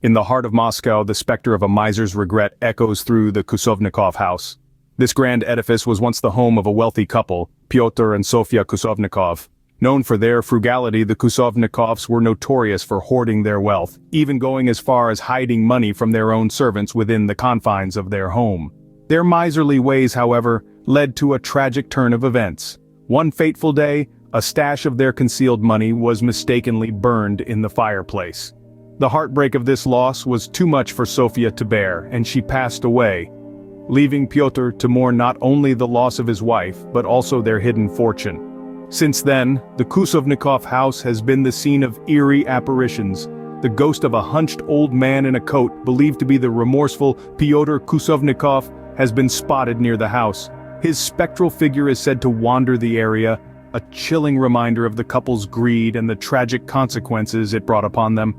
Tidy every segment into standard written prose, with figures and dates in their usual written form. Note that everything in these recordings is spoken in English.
In the heart of Moscow, the specter of a miser's regret echoes through the Kusovnikov house. This grand edifice was once the home of a wealthy couple, Pyotr and Sofia Kusovnikov. Known for their frugality, the Kusovnikovs were notorious for hoarding their wealth, even going as far as hiding money from their own servants within the confines of their home. Their miserly ways, however, led to a tragic turn of events. One fateful day, a stash of their concealed money was mistakenly burned in the fireplace. The heartbreak of this loss was too much for Sofia to bear, and she passed away, leaving Pyotr to mourn not only the loss of his wife, but also their hidden fortune. Since then, the Kusovnikov house has been the scene of eerie apparitions. The ghost of a hunched old man in a coat, believed to be the remorseful Pyotr Kusovnikov, has been spotted near the house. His spectral figure is said to wander the area, a chilling reminder of the couple's greed and the tragic consequences it brought upon them.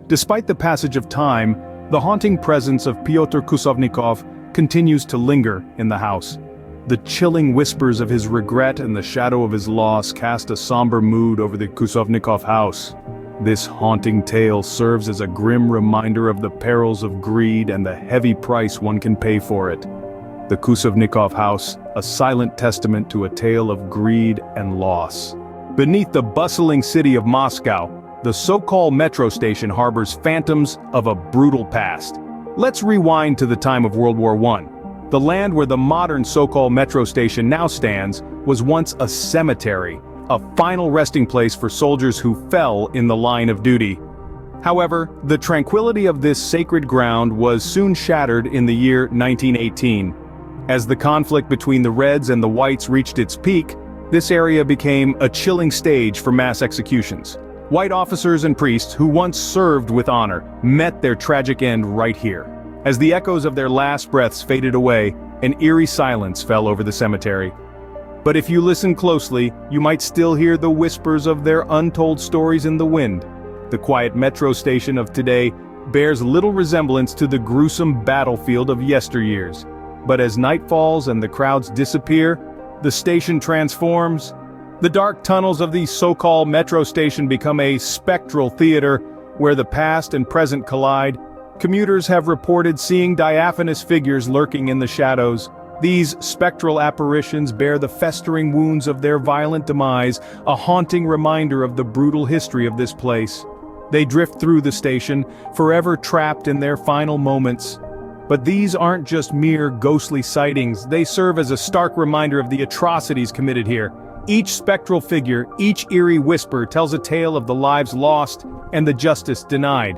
Despite the passage of time, the haunting presence of Pyotr Kusovnikov continues to linger in the house. The chilling whispers of his regret and the shadow of his loss cast a somber mood over the Kusovnikov house. This haunting tale serves as a grim reminder of the perils of greed and the heavy price one can pay for it. The Kusovnikov house, a silent testament to a tale of greed and loss. Beneath the bustling city of Moscow, the so-called metro station harbors phantoms of a brutal past. Let's rewind to the time of World War I. The land where the modern so-called metro station now stands was once a cemetery, a final resting place for soldiers who fell in the line of duty. However, the tranquility of this sacred ground was soon shattered in the year 1918. As the conflict between the Reds and the Whites reached its peak, this area became a chilling stage for mass executions. White officers and priests who once served with honor met their tragic end right here. As the echoes of their last breaths faded away, an eerie silence fell over the cemetery. But if you listen closely, you might still hear the whispers of their untold stories in the wind. The quiet metro station of today bears little resemblance to the gruesome battlefield of yesteryears. But as night falls and the crowds disappear, the station transforms. The dark tunnels of the so-called metro station become a spectral theater where the past and present collide. Commuters have reported seeing diaphanous figures lurking in the shadows. These spectral apparitions bear the festering wounds of their violent demise, a haunting reminder of the brutal history of this place. They drift through the station, forever trapped in their final moments. But these aren't just mere ghostly sightings, they serve as a stark reminder of the atrocities committed here. Each spectral figure, each eerie whisper tells a tale of the lives lost and the justice denied.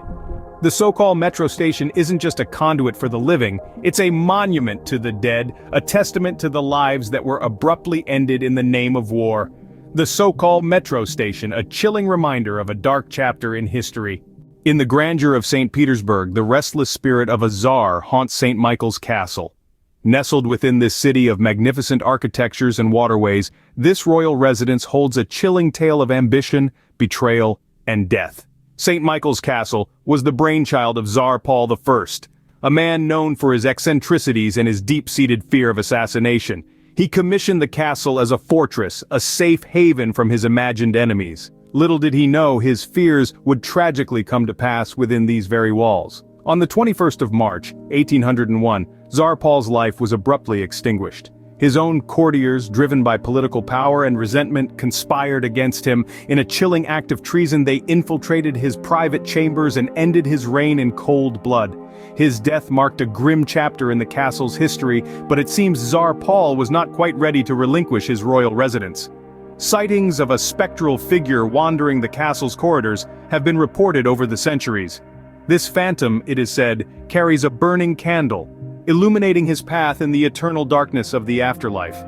The so-called metro station isn't just a conduit for the living, it's a monument to the dead, a testament to the lives that were abruptly ended in the name of war. The so-called metro station, a chilling reminder of a dark chapter in history. In the grandeur of St. Petersburg, the restless spirit of a Tsar haunts St. Michael's Castle. Nestled within this city of magnificent architectures and waterways, this royal residence holds a chilling tale of ambition, betrayal, and death. St. Michael's Castle was the brainchild of Tsar Paul I, a man known for his eccentricities and his deep-seated fear of assassination. He commissioned the castle as a fortress, a safe haven from his imagined enemies. Little did he know his fears would tragically come to pass within these very walls. On the 21st of March, 1801, Tsar Paul's life was abruptly extinguished. His own courtiers, driven by political power and resentment, conspired against him. In a chilling act of treason, they infiltrated his private chambers and ended his reign in cold blood. His death marked a grim chapter in the castle's history, but it seems Tsar Paul was not quite ready to relinquish his royal residence. Sightings of a spectral figure wandering the castle's corridors have been reported over the centuries. This phantom, it is said, carries a burning candle, illuminating his path in the eternal darkness of the afterlife.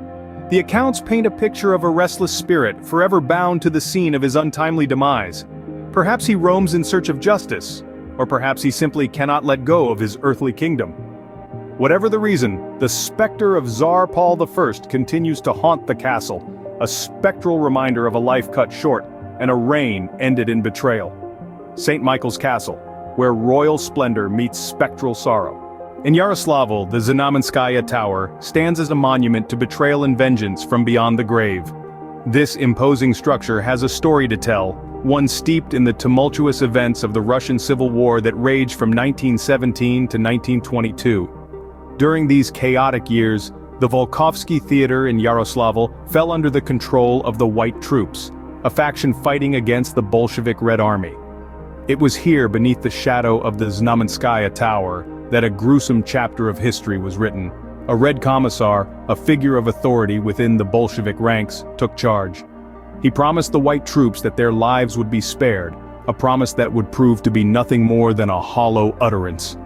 The accounts paint a picture of a restless spirit, forever bound to the scene of his untimely demise. Perhaps he roams in search of justice, or perhaps he simply cannot let go of his earthly kingdom. Whatever the reason, the specter of Tsar Paul I continues to haunt the castle, a spectral reminder of a life cut short and a reign ended in betrayal. St. Michael's Castle, where royal splendor meets spectral sorrow. In Yaroslavl, the Znamenskaya Tower stands as a monument to betrayal and vengeance from beyond the grave. This imposing structure has a story to tell, one steeped in the tumultuous events of the Russian Civil War that raged from 1917 to 1922. During these chaotic years, the Volkovsky Theater in Yaroslavl fell under the control of the White Troops, a faction fighting against the Bolshevik Red Army. It was here, beneath the shadow of the Znamenskaya Tower, that a gruesome chapter of history was written. A Red Commissar, a figure of authority within the Bolshevik ranks, took charge. He promised the White Troops that their lives would be spared, a promise that would prove to be nothing more than a hollow utterance.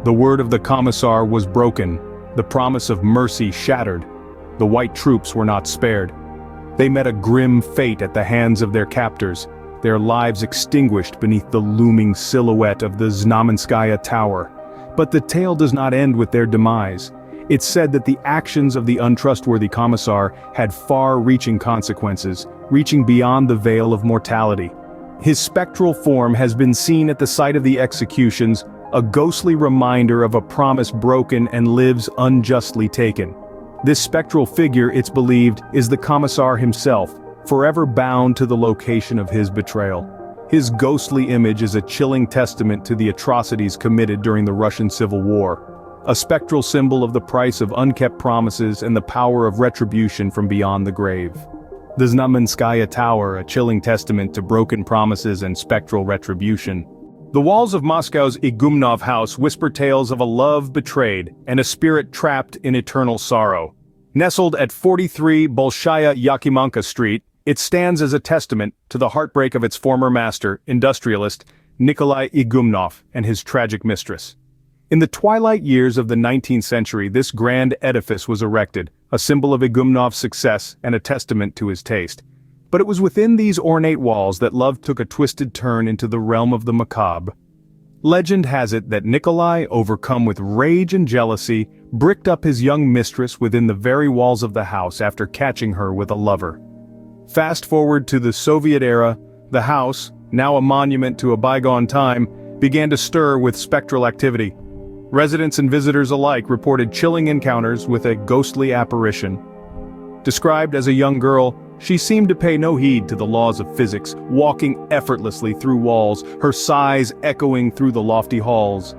The word of the Commissar was broken, the promise of mercy shattered. The White Troops were not spared. They met a grim fate at the hands of their captors, their lives extinguished beneath the looming silhouette of the Znamenskaya Tower. But the tale does not end with their demise. It's said that the actions of the untrustworthy Commissar had far-reaching consequences, reaching beyond the veil of mortality. His spectral form has been seen at the site of the executions, a ghostly reminder of a promise broken and lives unjustly taken. This spectral figure, it's believed, is the Commissar himself, forever bound to the location of his betrayal. His ghostly image is a chilling testament to the atrocities committed during the Russian Civil War, a spectral symbol of the price of unkept promises and the power of retribution from beyond the grave. The Znamenskaya Tower, a chilling testament to broken promises and spectral retribution. The walls of Moscow's Igumnov house whisper tales of a love betrayed and a spirit trapped in eternal sorrow. Nestled at 43 Bolshaya Yakimanka Street, it stands as a testament to the heartbreak of its former master, industrialist Nikolai Igumnov, and his tragic mistress. In the twilight years of the 19th century, this grand edifice was erected, a symbol of Igumnov's success and a testament to his taste. But it was within these ornate walls that love took a twisted turn into the realm of the macabre. Legend has it that Nikolai, overcome with rage and jealousy, bricked up his young mistress within the very walls of the house after catching her with a lover. Fast forward to the Soviet era, the house, now a monument to a bygone time, began to stir with spectral activity. Residents and visitors alike reported chilling encounters with a ghostly apparition. Described as a young girl, she seemed to pay no heed to the laws of physics, walking effortlessly through walls, her sighs echoing through the lofty halls.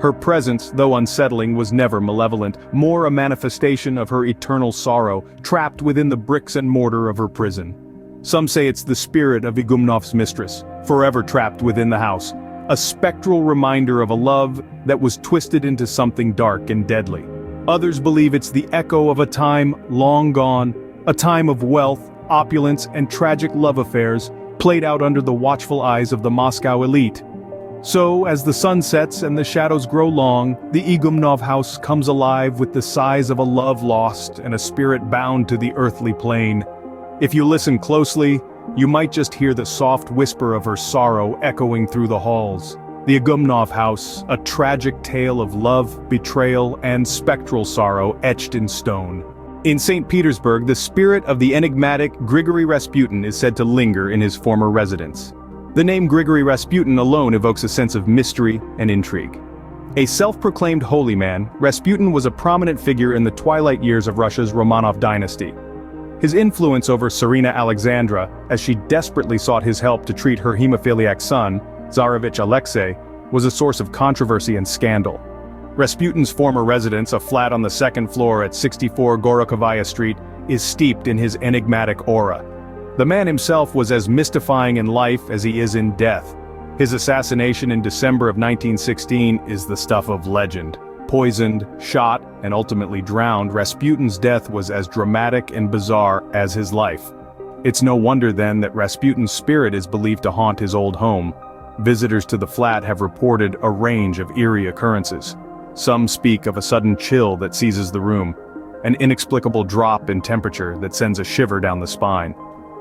Her presence, though unsettling, was never malevolent, more a manifestation of her eternal sorrow, trapped within the bricks and mortar of her prison. Some say it's the spirit of Igumnov's mistress, forever trapped within the house, a spectral reminder of a love that was twisted into something dark and deadly. Others believe it's the echo of a time long gone, a time of wealth, opulence, and tragic love affairs, played out under the watchful eyes of the Moscow elite. So, as the sun sets and the shadows grow long, the Igumnov house comes alive with the sighs of a love lost and a spirit bound to the earthly plane. If you listen closely, you might just hear the soft whisper of her sorrow echoing through the halls. The Igumnov house, a tragic tale of love, betrayal, and spectral sorrow etched in stone. In St. Petersburg, the spirit of the enigmatic Grigory Rasputin is said to linger in his former residence. The name Grigory Rasputin alone evokes a sense of mystery and intrigue. A self-proclaimed holy man, Rasputin was a prominent figure in the twilight years of Russia's Romanov dynasty. His influence over Tsarina Alexandra, as she desperately sought his help to treat her hemophiliac son, Tsarevich Alexei, was a source of controversy and scandal. Rasputin's former residence, a flat on the second floor at 64 Gorokhovaya Street, is steeped in his enigmatic aura. The man himself was as mystifying in life as he is in death. His assassination in December of 1916 is the stuff of legend. Poisoned, shot, and ultimately drowned, Rasputin's death was as dramatic and bizarre as his life. It's no wonder then that Rasputin's spirit is believed to haunt his old home. Visitors to the flat have reported a range of eerie occurrences. Some speak of a sudden chill that seizes the room, an inexplicable drop in temperature that sends a shiver down the spine.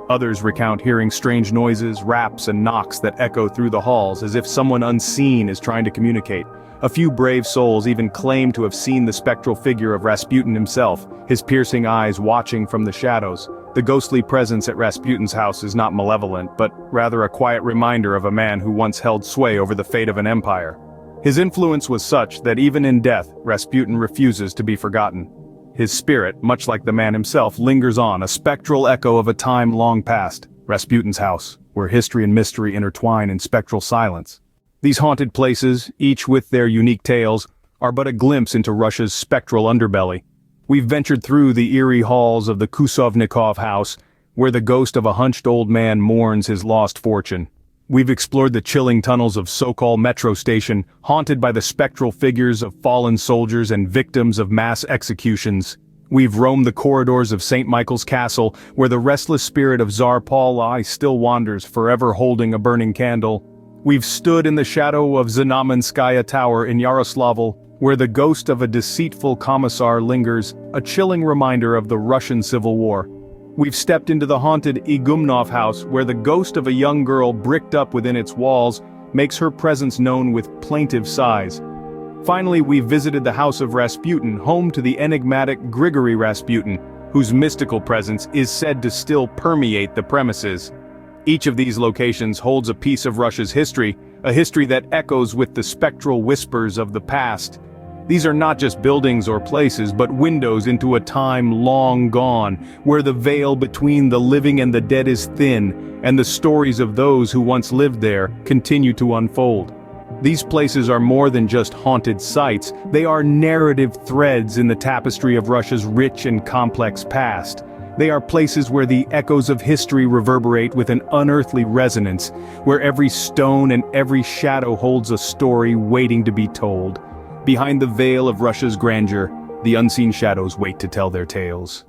Others recount hearing strange noises, raps, and knocks that echo through the halls as if someone unseen is trying to communicate. A few brave souls even claim to have seen the spectral figure of Rasputin himself, his piercing eyes watching from the shadows. The ghostly presence at Rasputin's house is not malevolent, but rather a quiet reminder of a man who once held sway over the fate of an empire. His influence was such that even in death, Rasputin refuses to be forgotten. His spirit, much like the man himself, lingers on, a spectral echo of a time long past. Rasputin's house, where history and mystery intertwine in spectral silence. These haunted places, each with their unique tales, are but a glimpse into Russia's spectral underbelly. We've ventured through the eerie halls of the Kusovnikov house, where the ghost of a hunched old man mourns his lost fortune. We've explored the chilling tunnels of Sokol metro station, haunted by the spectral figures of fallen soldiers and victims of mass executions. We've roamed the corridors of St. Michael's Castle, where the restless spirit of Tsar Paul I still wanders, forever holding a burning candle. We've stood in the shadow of Znamenskaya Tower in Yaroslavl, where the ghost of a deceitful commissar lingers, a chilling reminder of the Russian Civil War. We've stepped into the haunted Igumnov house, where the ghost of a young girl bricked up within its walls makes her presence known with plaintive sighs. Finally, we've visited the house of Rasputin, home to the enigmatic Grigory Rasputin, whose mystical presence is said to still permeate the premises. Each of these locations holds a piece of Russia's history, a history that echoes with the spectral whispers of the past. These are not just buildings or places, but windows into a time long gone, where the veil between the living and the dead is thin, and the stories of those who once lived there continue to unfold. These places are more than just haunted sites, they are narrative threads in the tapestry of Russia's rich and complex past. They are places where the echoes of history reverberate with an unearthly resonance, where every stone and every shadow holds a story waiting to be told. Behind the veil of Russia's grandeur, the unseen shadows wait to tell their tales.